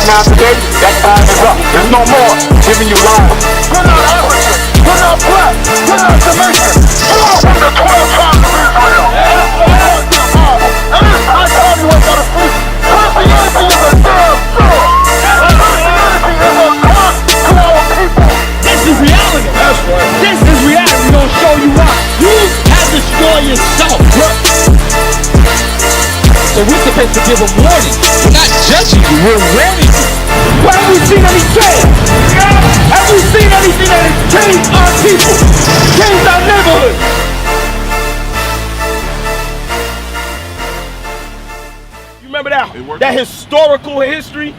now today, that time is up. There's no more giving you lies. We're not African. We're not black. We're not Jamaican. We're from the 12 tribes of Israel. And this high time you ain't got to sleep. Christianity is a damn sure. Christianity is a curse to our people. This is reality. That's right. This is reality. We're gonna show you why. You have destroyed yourself. So we're supposed to give a warning. We're not judging you, we're warning you. What have we seen any change? Have we seen anything that has changed our people? Changed our neighborhood? You remember that historical history?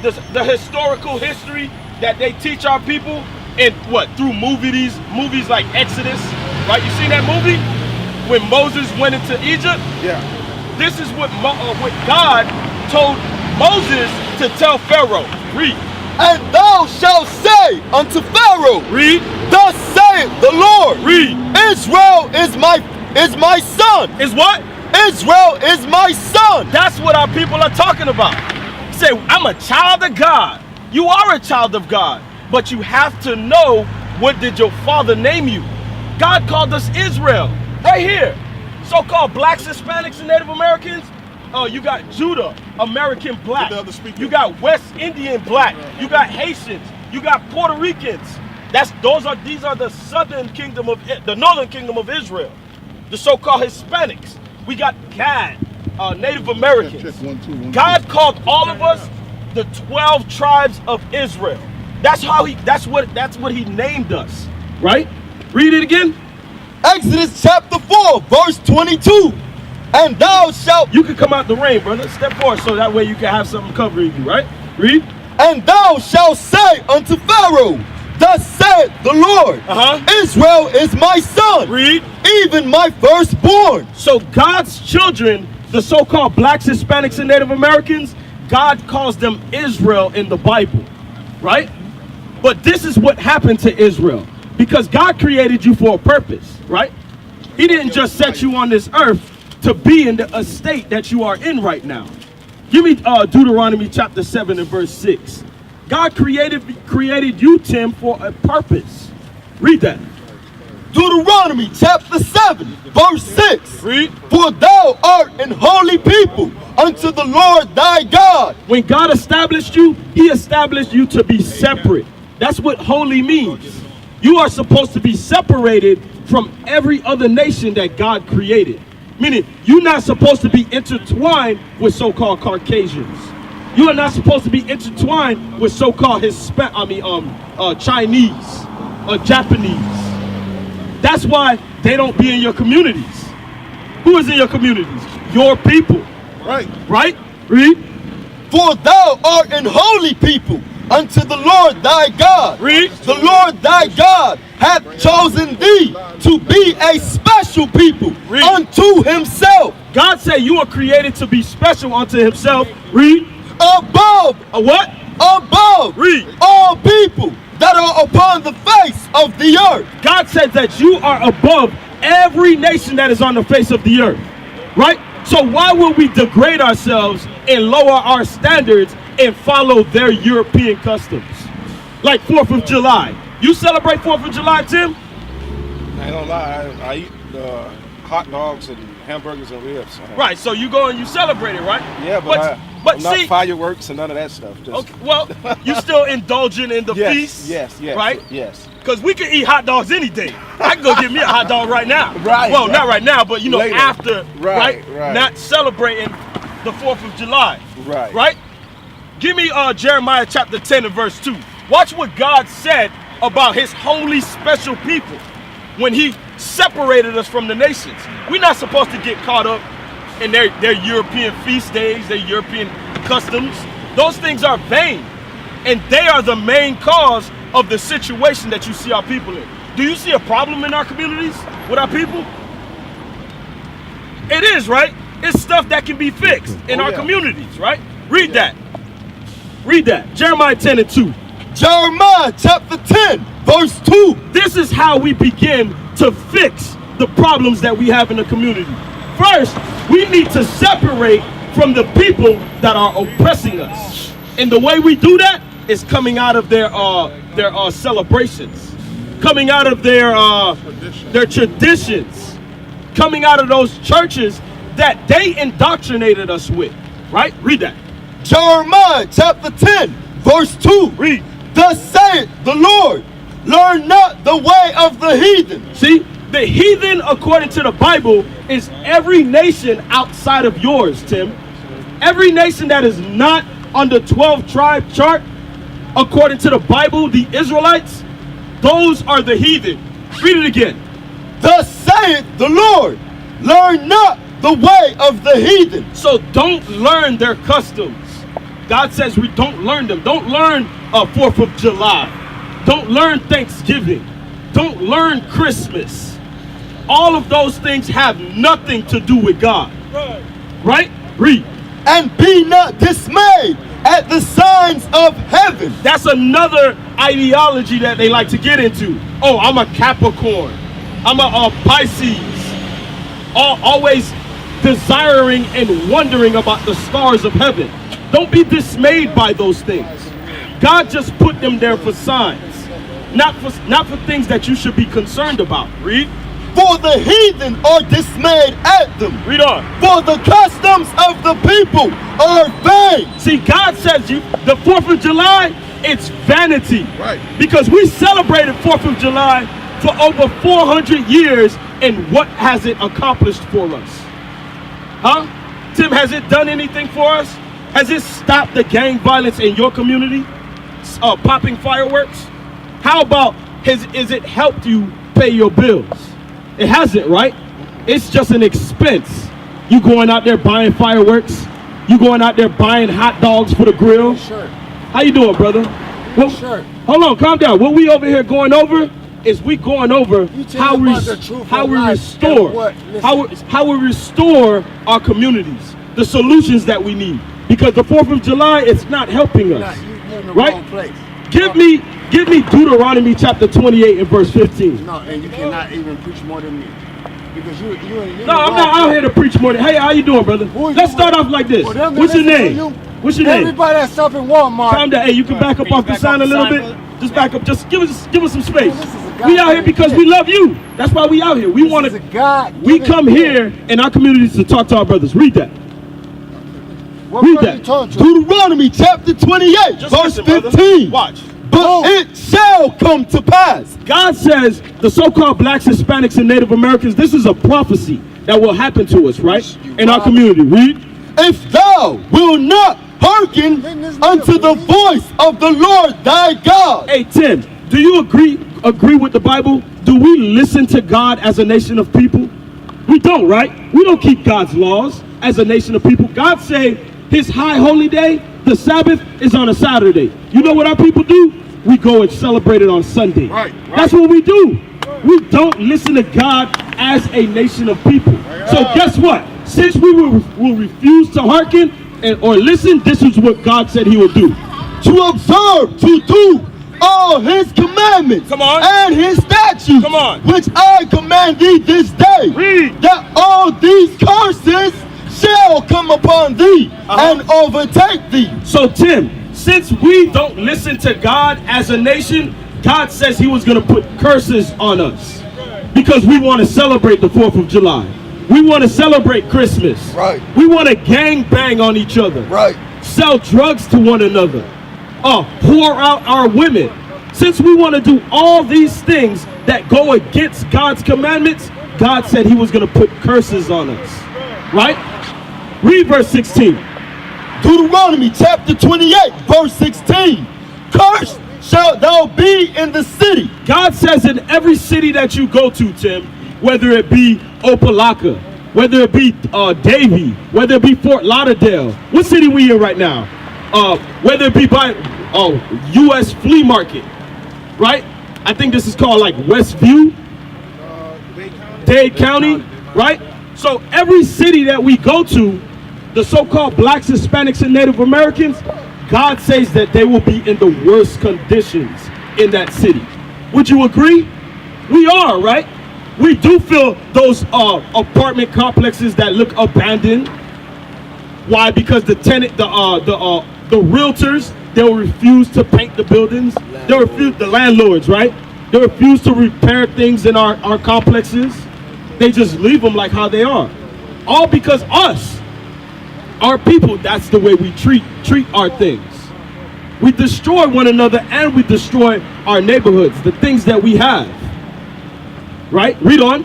The historical history that they teach our people in what? Through movies like Exodus, right? You seen that movie? When Moses went into Egypt? Yeah. This is what God told Moses to tell Pharaoh. Read. And thou shalt say unto Pharaoh, Read. Thus saith the Lord, Read. Israel is my son. Is what? Israel is my son. That's what our people are talking about. Say, I'm a child of God. You are a child of God. But you have to know, what did your father name you? God called us Israel. Right here. So-called blacks, Hispanics, and Native Americans. You got Judah, American black. You got West Indian black. You got Haitians. You got Puerto Ricans. These are the the northern kingdom of Israel. The so-called Hispanics. We got Gad, Native Americans. God called all of us the 12 tribes of Israel. That's what he named us. Right? Read it again. Exodus chapter 4, verse 22. And thou shalt... You can come out the rain, brother. Step forward so that way you can have something covering you, right? Read. And thou shalt say unto Pharaoh, Thus saith the Lord, Israel is my son. Read. Even my firstborn. So God's children, the so-called blacks, Hispanics, and Native Americans, God calls them Israel in the Bible, right? But this is what happened to Israel. Because God created you for a purpose, right? He didn't just set you on this earth to be in the estate that you are in right now. Give me Deuteronomy chapter 7 and verse 6. God created you, Tim, for a purpose. Read that. Deuteronomy chapter 7, verse 6. Read. For thou art an holy people unto the Lord thy God. When God established you, he established you to be separate. That's what holy means. You are supposed to be separated from every other nation that God created. Meaning, you're not supposed to be intertwined with so-called Caucasians. You are not supposed to be intertwined with so-called Chinese or Japanese. That's why they don't be in your communities. Who is in your communities? Your people. Right. Right? Read. For thou art an holy people unto the Lord thy God. Read. The Lord thy God hath chosen thee to be a special people. Read. Unto himself. God said you are created to be special unto himself. Read. Above. A what? Above. Read. All people that are upon the face of the earth. God said that you are above every nation that is on the face of the earth. Right? So why would we degrade ourselves and lower our standards and follow their European customs? Like 4th of July. You celebrate 4th of July, Tim? I ain't gonna lie, I eat hot dogs and hamburgers and ribs. Right, so you go and you celebrate it, right? Yeah, but I'm not fireworks and none of that stuff. Just... Okay, well, you still indulging in the feast? Yes, right? Yes. Because we can eat hot dogs any day. I can go get me a hot dog right now. Right. Well, not right now, but you know, later. after, right? Not celebrating the 4th of July. Right. Right? Give me Jeremiah chapter 10 and verse 2. Watch what God said about his holy special people when he separated us from the nations. We're not supposed to get caught up in their European feast days, their European customs. Those things are vain. And they are the main cause of the situation that you see our people in. Do you see a problem in our communities with our people? It is, right? It's stuff that can be fixed in our communities, right? Read that. Read that. Jeremiah 10 and 2. Jeremiah chapter 10, verse 2. This is how we begin to fix the problems that we have in the community. First, we need to separate from the people that are oppressing us. And the way we do that is coming out of their celebrations, coming out of their traditions, coming out of those churches that they indoctrinated us with. Right? Read that. Jeremiah chapter 10, verse 2. Read. Thus saith the Lord, learn not the way of the heathen. See, the heathen, according to the Bible, is every nation outside of yours, Tim. Every nation that is not on the 12 tribe chart, according to the Bible, the Israelites, those are the heathen. Read it again. Thus saith the Lord, learn not the way of the heathen. So don't learn their customs. God says we don't learn them. Don't learn 4th of July. Don't learn Thanksgiving. Don't learn Christmas. All of those things have nothing to do with God. Right? Read. And be not dismayed at the signs of heaven. That's another ideology that they like to get into. Oh, I'm a Capricorn. I'm a Pisces. Always desiring and wondering about the stars of heaven. Don't be dismayed by those things. God just put them there for signs, not for things that you should be concerned about. Read. For the heathen are dismayed at them. Read on. For the customs of the people are vain. See, God says the 4th of July, it's vanity. Right. Because we celebrated 4th of July for over 400 years, and what has it accomplished for us? Huh? Tim, has it done anything for us? Has it stopped the gang violence in your community? Popping fireworks? How about, has it helped you pay your bills? It hasn't, right? It's just an expense. You going out there buying fireworks? You going out there buying hot dogs for the grill? Sure. How you doing, brother? Well, Sure. Hold on, calm down. What we over here going over is we going over how we restore our communities, the solutions that we need. Because the 4th of July, it's not helping us. You're in the right? wrong place. Give me Deuteronomy chapter 28 and verse 15. No, and you cannot even preach more than me. Because you're No, I'm not out here to preach more than. Hey, how you doing, brother? Let's start off like this. Well, What's your name? What's your name? Everybody that's up in Walmart. Calm down. Hey, you can back up off the sign a little bit. Just back up. Just give us some space. We out here because we love you. That's why we out here. We want to. We come here in our communities to talk to our brothers. Read that. Read that. Deuteronomy chapter 28, verse 15. Watch. But it shall come to pass. God says the so-called blacks, Hispanics, and Native Americans, this is a prophecy that will happen to us, right? In our community. Read. If thou wilt not hearken unto the voice of the Lord thy God. Hey, Tim, do you agree with the Bible? Do we listen to God as a nation of people? We don't, right? We don't keep God's laws as a nation of people. God say his high holy day, the Sabbath, is on a Saturday. You know what our people do? We go and celebrate it on Sunday. Right. That's what we do. We don't listen to God as a nation of people. So guess what? Since we will refuse to hearken or listen, this is what God said he would do. To observe, to do all his commandments. Come on. And his statutes. Come on. Which I command thee this day. Read. That all these curses shall come upon thee and overtake thee. So Tim, since we don't listen to God as a nation, God says he was going to put curses on us because we want to celebrate the 4th of July. We want to celebrate Christmas. Right. We want to gang bang on each other. Right. Sell drugs to one another. Pour out our women. Since we want to do all these things that go against God's commandments, God said he was going to put curses on us. Right? Read verse 16. Deuteronomy chapter 28, verse 16. Cursed shalt thou be in the city. God says in every city that you go to, Tim, whether it be Opelika, whether it be Davie, whether it be Fort Lauderdale, what city we in right now? Whether it be by U.S. flea market, right? I think this is called like Westview, Dade County, right? So every city that we go to, the so-called blacks, Hispanics, and Native Americans, God says that they will be in the worst conditions in that city. Would you agree? We are, right? We do feel those apartment complexes that look abandoned. Why? Because the The realtors, they'll refuse to paint the buildings. They'll refuse, the landlords, right? They refuse to repair things in our complexes. They just leave them like how they are. All because us, our people, that's the way we treat our things. We destroy one another and we destroy our neighborhoods, the things that we have. Right? Read on.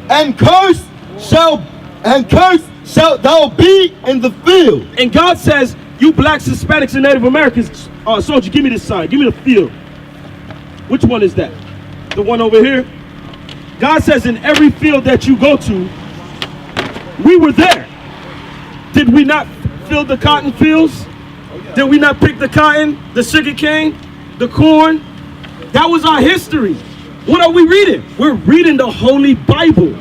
And cursed shalt thou be in the field. And God says, you blacks, Hispanics, and Native Americans, soldier, give me this sign. Give me the field. Which one is that? The one over here? God says in every field that you go to, we were there. Did we not fill the cotton fields? Did we not pick the cotton, the sugar cane, the corn? That was our history. What are we reading? We're reading the Holy Bible.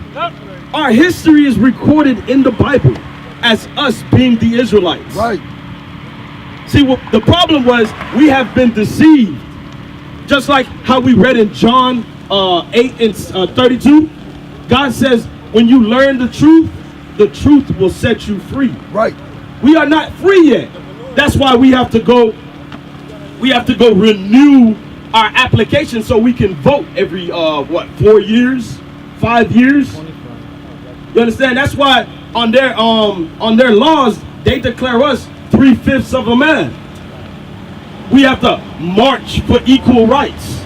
Our history is recorded in the Bible as us being the Israelites. Right. See, what the problem was, we have been deceived. Just like how we read in John 8 and 32, God says, when you learn the truth will set you free. Right. We are not free yet. That's why we have to go renew our application so we can vote every 4 years, 5 years. You understand? That's why on their laws they declare us 3/5 of a man. We have to march for equal rights,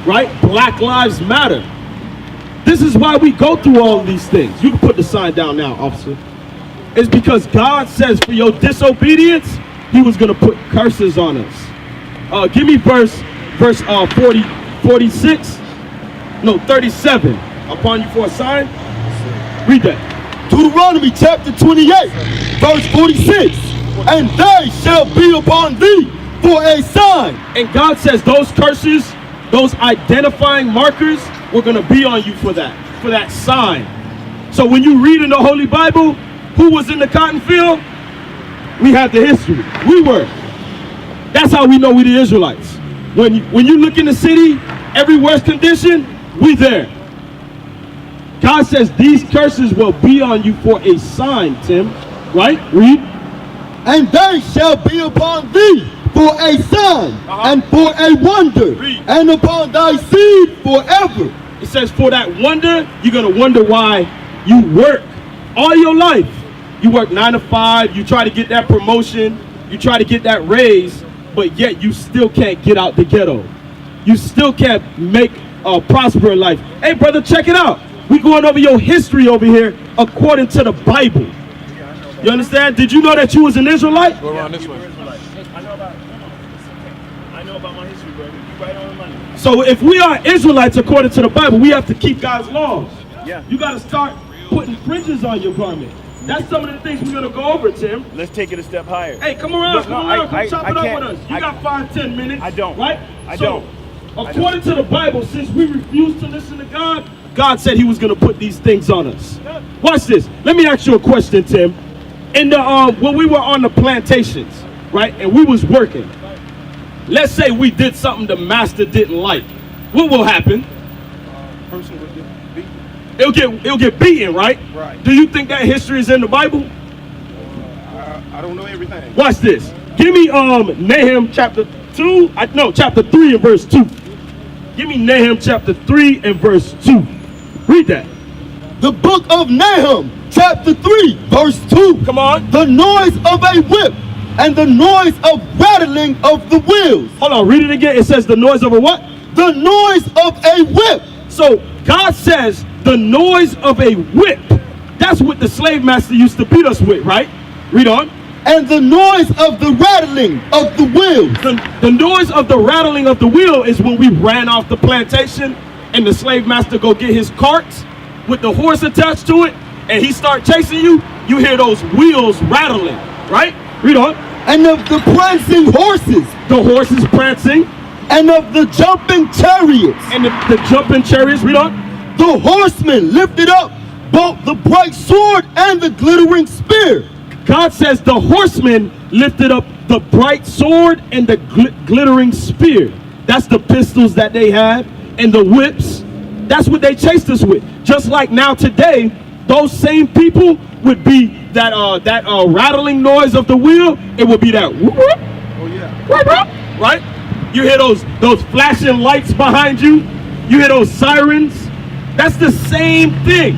right? Black Lives Matter. This is why we go through all of these things. You can put the sign down now, officer. It's because God says for your disobedience, he was going to put curses on us. Give me verse 37. Upon you for a sign. Read that. Deuteronomy chapter 28, verse 46. And they shall be upon thee for a sign. And God says those curses, those identifying markers, were going to be on you for that sign. So when you read in the Holy Bible, who was in the cotton field? We have the history. We were. That's how we know we the Israelites. When you look in the city, every worst condition, we there. God says these curses will be on you for a sign, Tim. Right? Read. And they shall be upon thee for a sign and for a wonder. Read. And upon thy seed forever. It says for that wonder, you're going to wonder why you work all your life. You work 9 to 5, you try to get that promotion, you try to get that raise, but yet you still can't get out the ghetto. You still can't make a prosper life. Hey brother, check it out. We going over your history over here according to the Bible. You understand? Did you know that you was an Israelite? Go around this way. I know about my history, brother. You right on the money. So if we are Israelites according to the Bible, we have to keep God's laws. Yeah. You got to start putting fringes on your garment. That's some of the things we're going to go over, Tim. Let's take it a step higher. Hey, come around, come chop it up with us. You got 5-10 minutes. I don't. Right? I don't. According to the Bible, since we refuse to listen to God, God said he was going to put these things on us. Watch this. Let me ask you a question, Tim. In the when we were on the plantations, right, and we was working, let's say we did something the master didn't like. What will happen? Person would get beat. It'll get beaten, right? Right. Do you think that history is in the Bible? I don't know everything. Watch this. Give me Nahum chapter 2. Chapter 3 and verse 2. Give me Nahum chapter 3 and verse 2. Read that. The book of Nahum, chapter 3, verse 2. Come on. The noise of a whip and the noise of rattling of the wheels. Hold on, read it again. It says the noise of a what? The noise of a whip. So God says the noise of a whip. That's what the slave master used to beat us with, right? Read on. And the noise of the rattling of the wheels. The noise of the rattling of the wheel is when we ran off the plantation and the slave master go get his carts with the horse attached to it, and he start chasing you. You hear those wheels rattling, right? Read on. And of the prancing horses. The horses prancing. And of the jumping chariots. And the jumping chariots. Read on. The horsemen lifted up both the bright sword and the glittering spear. God says the horsemen lifted up the bright sword and the glittering spear. That's the pistols that they had and the whips. That's what they chased us with. Just like now today, those same people would be that rattling noise of the wheel. It would be that whoop, whoop, Right? You hear those flashing lights behind you? You hear those sirens? That's the same thing.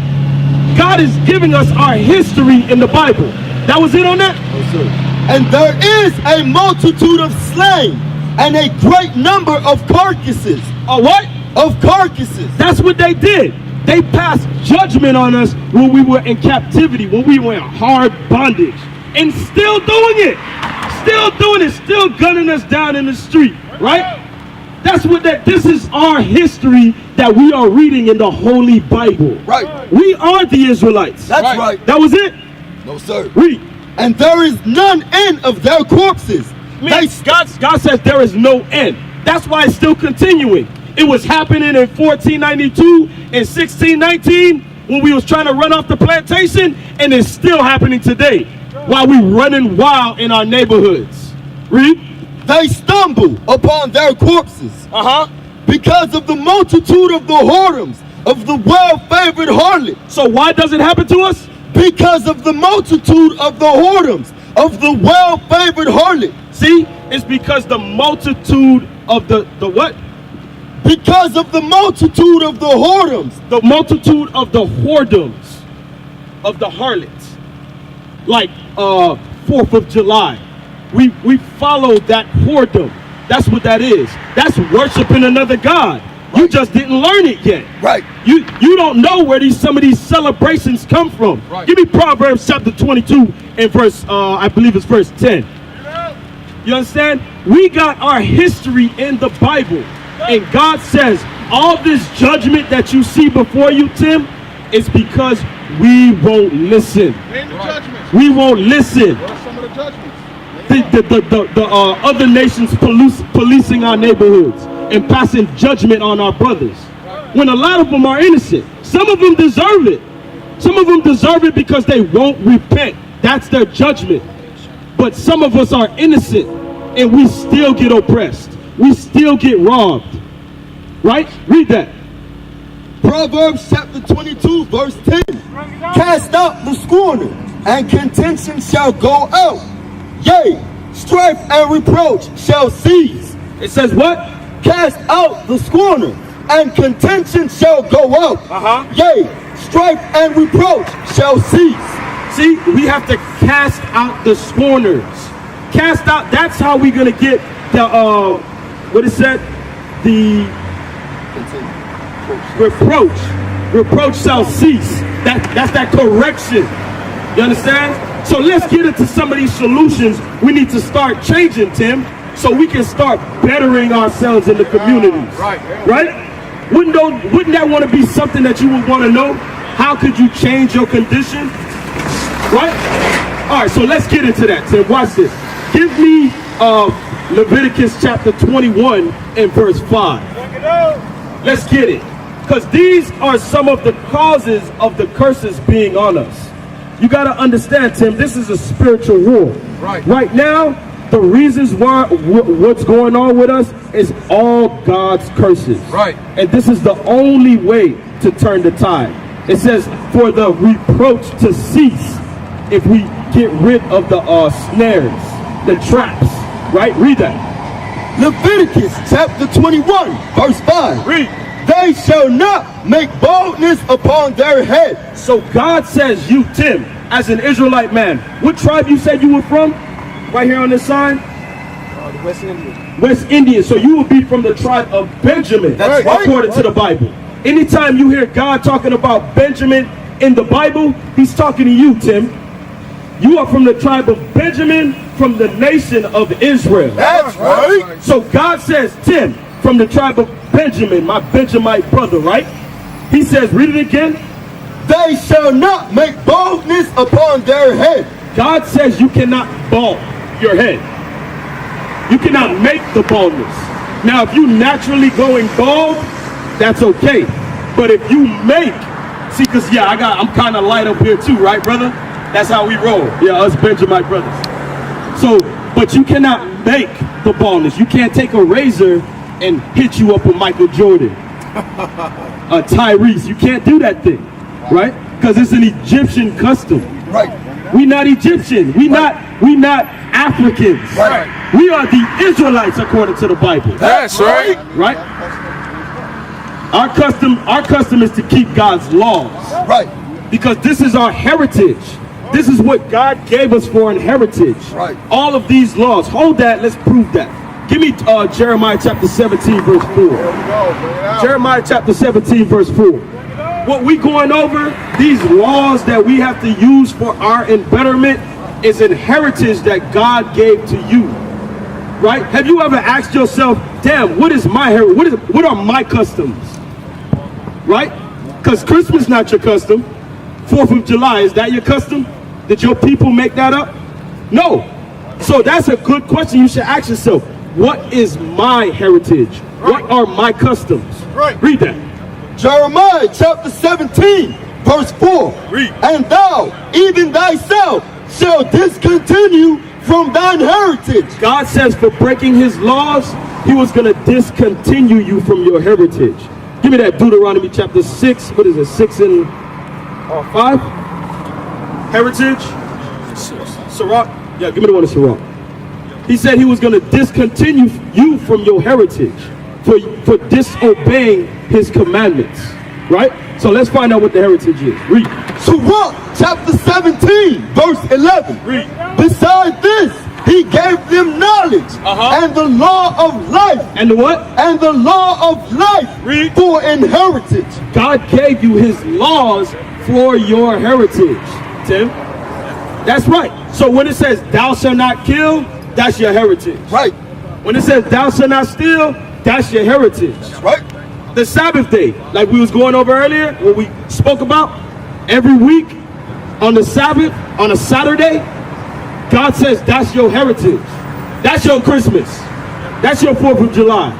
God is giving us our history in the Bible. That was it on that? No, sir. And there is a multitude of slain and a great number of carcasses. Oh, what? Of carcasses. That's what they did. They passed judgment on us when we were in captivity, when we were in hard bondage. And still doing it. Still doing it. Still gunning us down in the street. Right? That's what this is our history that we are reading in the Holy Bible. Right. We are the Israelites. That's right. That was it? No, sir. Read. And there is none end of their corpses. God says there is no end. That's why it's still continuing. It was happening in 1492 and 1619 when we was trying to run off the plantation, and it's still happening today while we running wild in our neighborhoods. Read. They stumble upon their corpses because of the multitude of the whoredoms of the well-favored harlot. So why does it happen to us? Because of the multitude of the whoredoms of the well-favored harlot. See, it's because the multitude of the what? Because of the multitude of the whoredoms. The multitude of the whoredoms of the harlots. Like 4th of July. We follow that whoredom. That's what that is. That's worshiping another God. You just didn't learn it yet. Right. You don't know where some of these celebrations come from. Right. Give me Proverbs chapter 22 and verse, I believe it's verse 10. You understand? We got our history in the Bible. And God says, all this judgment that you see before you, Tim, is because we won't listen. Name the judgments. We won't listen. What are some of the judgments? The other nations policing our neighborhoods and passing judgment on our brothers, when a lot of them are innocent. Some of them deserve it. Some of them deserve it because they won't repent. That's their judgment. But some of us are innocent and we still get oppressed. We still get robbed. Right? Read that. Proverbs chapter 22 verse 10. Cast out the scorner, and contention shall go out. Yea, strife and reproach shall cease. It says what? Cast out the scorner, and contention shall go out. Yea, strife and reproach shall cease. See, we have to cast out the scorners. Cast out, that's how we're going to get the, what it said? The reproach. Reproach shall cease. That's that correction. You understand? So let's get into some of these solutions we need to start changing, Tim, so we can start bettering ourselves in the communities. Right? Wouldn't that want to be something that you would want to know? How could you change your condition? Right? All right, so let's get into that, Tim. Watch this. Give me Leviticus chapter 21 and verse 5. Let's get it. Because these are some of the causes of the curses being on us. You got to understand, Tim, this is a spiritual war. Right now, the reasons why what's going on with us is all God's curses. Right. And this is the only way to turn the tide. It says, for the reproach to cease if we get rid of the snares, the traps. Right? Read that. Leviticus chapter 21, verse 5. Read. They shall not make boldness upon their head. So God says, you, Tim, as an Israelite man, what tribe you said you were from? Right here on this sign? The West Indian. West Indian. So you will be from the tribe of Benjamin. That's right. According to the Bible. Anytime you hear God talking about Benjamin in the Bible, he's talking to you, Tim. You are from the tribe of Benjamin, from the nation of Israel. That's right. So God says, Tim, from the tribe of Benjamin, my Benjamite brother, right? He says, read it again. They shall not make boldness upon their head. God says you cannot bald your head. You cannot make the baldness. Now, if you naturally going bald, that's okay. But if you make, see, because yeah, I'm kind of light up here too, right, brother? That's how we roll. Yeah, us Benjamite brothers. So, but you cannot make the baldness. You can't take a razor and hit you up with Michael Jordan, Tyrese. You can't do that thing, right? Because it's an Egyptian custom. Right. We not Egyptian. We not Africans. Right. We are the Israelites according to the Bible. That's right. Right? Our custom is to keep God's laws. Right. Because this is our heritage. This is what God gave us for an heritage. Right. All of these laws. Hold that. Let's prove that. Give me Jeremiah chapter 17, verse 4. Jeremiah chapter 17, verse 4. What we going over, these laws that we have to use for our betterment, is an heritage that God gave to you. Right? Have you ever asked yourself, damn, what is my heritage? What are my customs? Right? Because Christmas not your custom. 4th of July, is that your custom? Did your people make that up? No. So that's a good question you should ask yourself. What is my heritage? What are my customs? Right. Read that. Jeremiah chapter 17, verse 4. Read. And thou, even thyself, shall discontinue from thine heritage. God says for breaking his laws, he was going to discontinue you from your heritage. Give me that Deuteronomy chapter 6. What is it? 6 and 5? Heritage? Sirach? Yeah, give me the one of Sirach. He said he was going to discontinue you from your heritage for disobeying his commandments. Right? So let's find out what the heritage is. Read. Sirach chapter 17, verse 11. Read. Beside this, he gave them knowledge and the law of life. And the what? And the law of life Read. for inheritance. God gave you his laws for your heritage. Tim? That's right. So when it says thou shalt not kill, that's your heritage. Right. When it says thou shalt not steal, that's your heritage. Right. The Sabbath day, like we was going over earlier, what we spoke about, every week on the Sabbath, on a Saturday, God says that's your heritage. That's your Christmas. That's your 4th of July.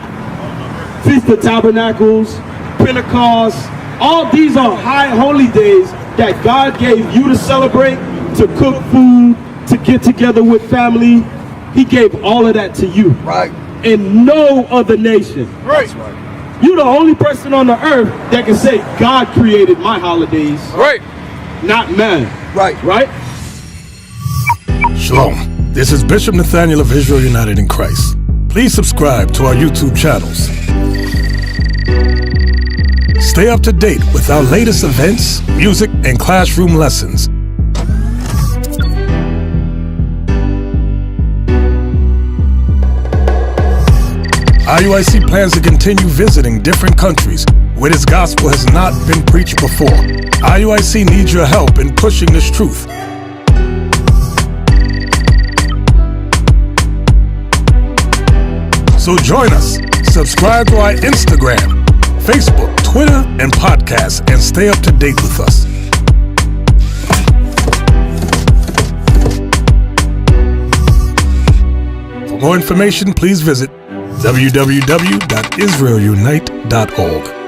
Feast of Tabernacles, Pentecost, all these are high holy days that God gave you to celebrate, to cook food, to get together with family. He gave all of that to you. Right. And no other nation. Right. You're the only person on the earth that can say God created my holidays, Right. not man. Right. Right? Shalom. This is Bishop Nathaniel of Israel United in Christ. Please subscribe to our YouTube channels. Stay up to date with our latest events, music, and classroom lessons. IUIC plans to continue visiting different countries where this gospel has not been preached before. IUIC needs your help in pushing this truth. So join us. Subscribe to our Instagram, Facebook, Twitter, and podcasts, and stay up to date with us. For more information, please visit www.israelunite.org.